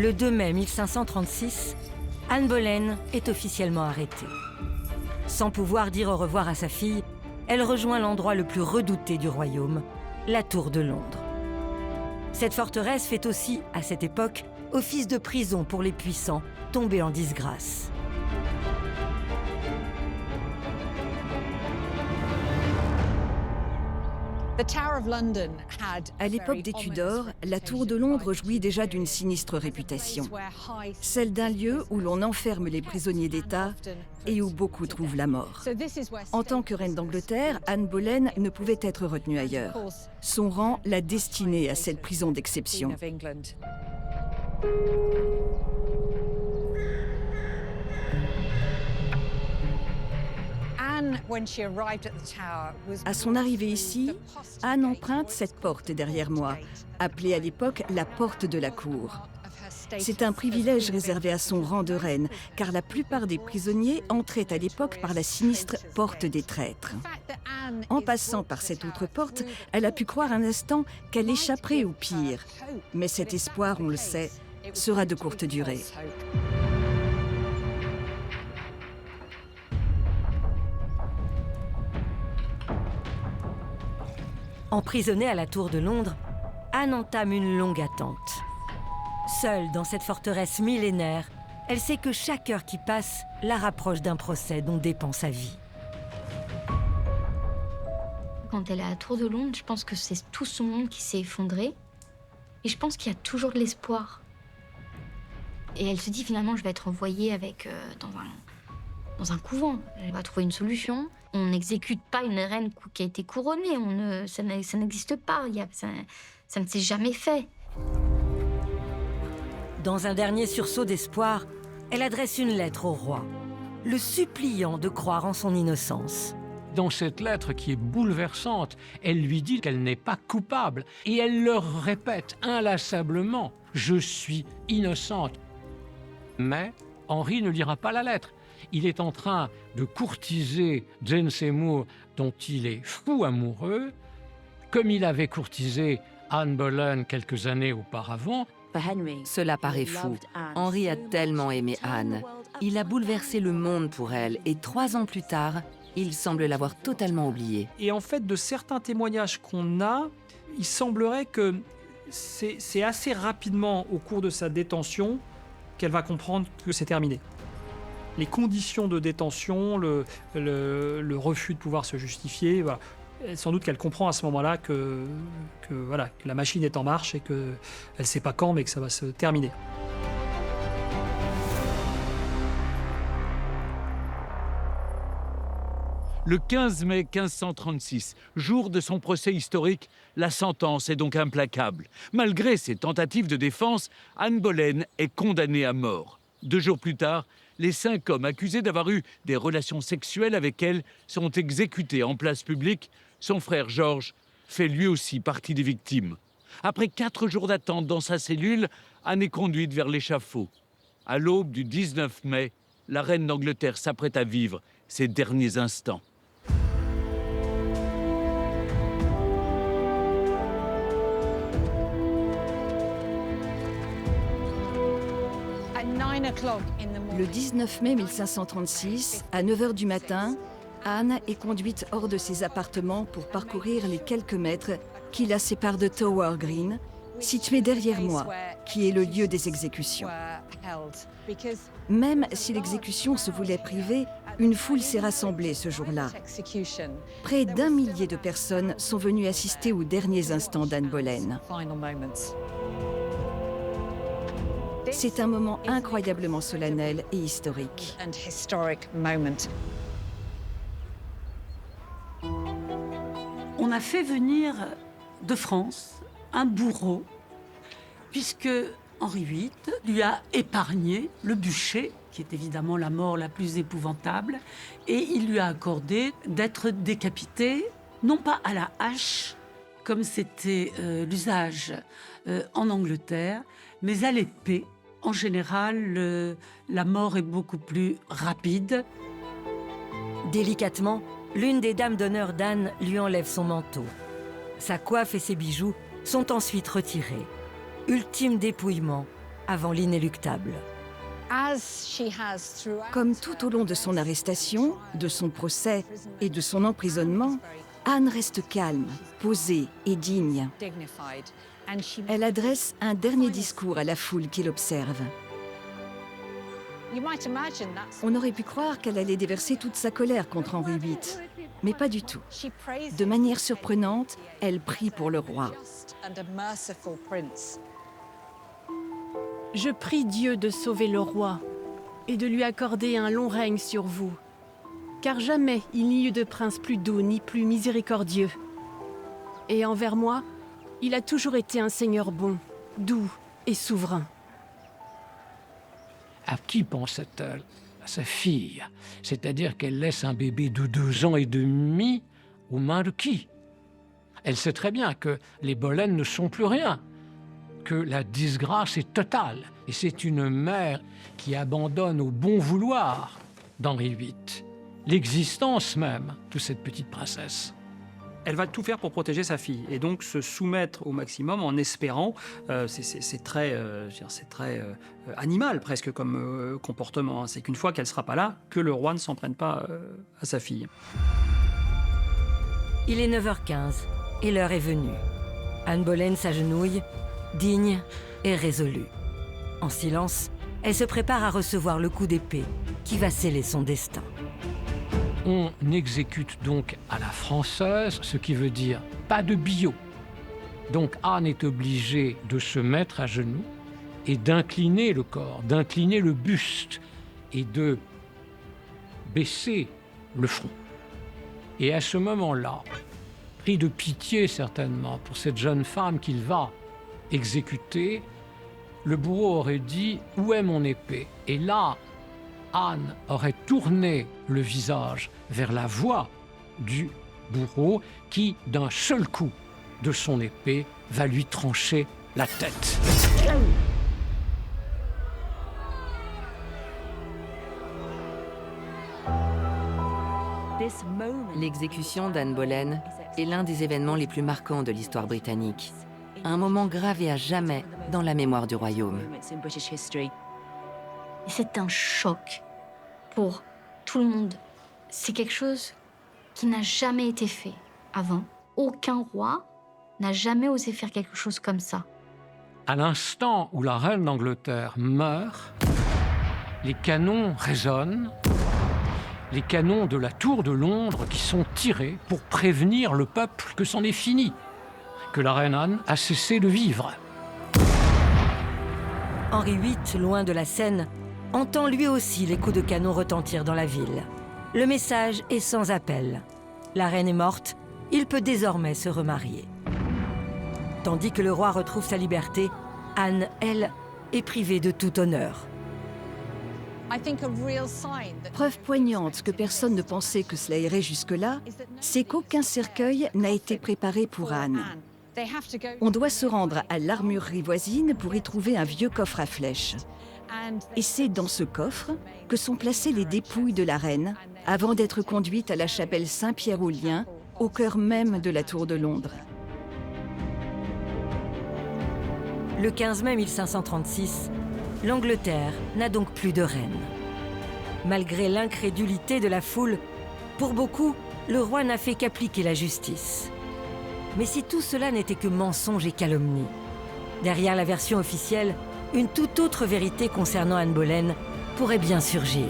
Le 2 mai 1536, Anne Boleyn est officiellement arrêtée. Sans pouvoir dire au revoir à sa fille, elle rejoint l'endroit le plus redouté du royaume, la Tour de Londres. Cette forteresse fait aussi, à cette époque, office de prison pour les puissants tombés en disgrâce. À l'époque des Tudors, la Tour de Londres jouit déjà d'une sinistre réputation. Celle d'un lieu où l'on enferme les prisonniers d'État et où beaucoup trouvent la mort. En tant que reine d'Angleterre, Anne Boleyn ne pouvait être retenue ailleurs. Son rang l'a destinée à cette prison d'exception. À son arrivée ici, Anne emprunte cette porte derrière moi, appelée à l'époque la porte de la cour. C'est un privilège réservé à son rang de reine, car la plupart des prisonniers entraient à l'époque par la sinistre porte des traîtres. En passant par cette autre porte, elle a pu croire un instant qu'elle échapperait au pire. Mais cet espoir, on le sait, sera de courte durée. Emprisonnée à la Tour de Londres, Anne entame une longue attente. Seule dans cette forteresse millénaire, elle sait que chaque heure qui passe la rapproche d'un procès dont dépend sa vie. Quand elle est à la Tour de Londres, je pense que c'est tout son monde qui s'est effondré. Et je pense qu'il y a toujours de l'espoir. Et elle se dit finalement, je vais être envoyée dans un couvent. Elle va trouver une solution. On n'exécute pas une reine qui a été couronnée. Ça n'existe pas. Ça ne s'est jamais fait. Dans un dernier sursaut d'espoir, elle adresse une lettre au roi, le suppliant de croire en son innocence. Dans cette lettre qui est bouleversante, elle lui dit qu'elle n'est pas coupable. Et elle leur répète inlassablement « Je suis innocente ». Mais Henri ne lira pas la lettre. Il est en train de courtiser Jane Seymour, dont il est fou amoureux, comme il avait courtisé Anne Boleyn quelques années auparavant. Cela paraît fou. Henri a tellement aimé Anne. Il a bouleversé le monde pour elle et 3 ans plus tard, il semble l'avoir totalement oubliée. Et en fait, de certains témoignages qu'on a, il semblerait que c'est assez rapidement au cours de sa détention qu'elle va comprendre que c'est terminé. Les conditions de détention, le refus de pouvoir se justifier, voilà. Sans doute qu'elle comprend à ce moment-là que la machine est en marche et qu'elle ne sait pas quand, mais que ça va se terminer. Le 15 mai 1536, jour de son procès historique, la sentence est donc implacable. Malgré ses tentatives de défense, Anne Boleyn est condamnée à mort. 2 jours plus tard, les 5 hommes accusés d'avoir eu des relations sexuelles avec elle sont exécutés en place publique. Son frère George fait lui aussi partie des victimes. Après 4 jours d'attente dans sa cellule, Anne est conduite vers l'échafaud. À l'aube du 19 mai, la reine d'Angleterre s'apprête à vivre ses derniers instants. Le 19 mai 1536, à 9 h du matin, Anne est conduite hors de ses appartements pour parcourir les quelques mètres qui la séparent de Tower Green, situé derrière moi, qui est le lieu des exécutions. Même si l'exécution se voulait privée, une foule s'est rassemblée ce jour-là. Près d'1 millier de personnes sont venues assister aux derniers instants d'Anne Boleyn. C'est un moment incroyablement solennel et historique. On a fait venir de France un bourreau, puisque Henri VIII lui a épargné le bûcher, qui est évidemment la mort la plus épouvantable, et il lui a accordé d'être décapité, non pas à la hache, comme c'était l'usage en Angleterre, mais à l'épée. En général, la mort est beaucoup plus rapide. Délicatement, l'une des dames d'honneur d'Anne lui enlève son manteau. Sa coiffe et ses bijoux sont ensuite retirés. Ultime dépouillement, avant l'inéluctable. Comme tout au long de son arrestation, de son procès et de son emprisonnement, Anne reste calme, posée et digne. Elle adresse un dernier discours à la foule qui l'observe. On aurait pu croire qu'elle allait déverser toute sa colère contre Henri VIII, mais pas du tout. De manière surprenante, elle prie pour le roi. Je prie Dieu de sauver le roi et de lui accorder un long règne sur vous. Car jamais il n'y eut de prince plus doux ni plus miséricordieux. Et envers moi, il a toujours été un seigneur bon, doux et souverain. À qui pensait-elle? À sa fille. C'est-à-dire qu'elle laisse un bébé de 2 ans et demi aux mains de qui? Elle sait très bien que les Boleyn ne sont plus rien, que la disgrâce est totale. Et c'est une mère qui abandonne au bon vouloir d'Henri VIII l'existence même de cette petite princesse. Elle va tout faire pour protéger sa fille et donc se soumettre au maximum en espérant, c'est très animal presque comme comportement, hein. C'est qu'une fois qu'elle ne sera pas là, que le roi ne s'en prenne pas à sa fille. Il est 9h15 et l'heure est venue. Anne Boleyn s'agenouille, digne et résolue. En silence, elle se prépare à recevoir le coup d'épée qui va sceller son destin. On exécute donc à la française, ce qui veut dire pas de billot. Donc Anne est obligée de se mettre à genoux et d'incliner le corps, d'incliner le buste et de baisser le front. Et à ce moment-là, pris de pitié certainement pour cette jeune femme qu'il va exécuter, le bourreau aurait dit « Où est mon épée ?» Et là, Anne aurait tourné le visage vers la voix du bourreau qui, d'un seul coup de son épée, va lui trancher la tête. L'exécution d'Anne Boleyn est l'un des événements les plus marquants de l'histoire britannique. Un moment gravé à jamais dans la mémoire du royaume. Et c'est un choc pour tout le monde. C'est quelque chose qui n'a jamais été fait avant. Aucun roi n'a jamais osé faire quelque chose comme ça. À l'instant où la reine d'Angleterre meurt, les canons résonnent, les canons de la tour de Londres qui sont tirés pour prévenir le peuple que c'en est fini, que la reine Anne a cessé de vivre. Henri VIII, loin de la scène, entend lui aussi les coups de canon retentir dans la ville. Le message est sans appel. La reine est morte, il peut désormais se remarier. Tandis que le roi retrouve sa liberté, Anne, elle, est privée de tout honneur. Preuve poignante que personne ne pensait que cela irait jusque-là, c'est qu'aucun cercueil n'a été préparé pour Anne. On doit se rendre à l'armurerie voisine pour y trouver un vieux coffre à flèches. Et c'est dans ce coffre que sont placées les dépouilles de la reine avant d'être conduite à la chapelle Saint-Pierre-aux-Liens, au cœur même de la tour de Londres. Le 15 mai 1536, l'Angleterre n'a donc plus de reine. Malgré l'incrédulité de la foule, pour beaucoup, le roi n'a fait qu'appliquer la justice. Mais si tout cela n'était que mensonge et calomnie, derrière la version officielle, une toute autre vérité concernant Anne Boleyn pourrait bien surgir.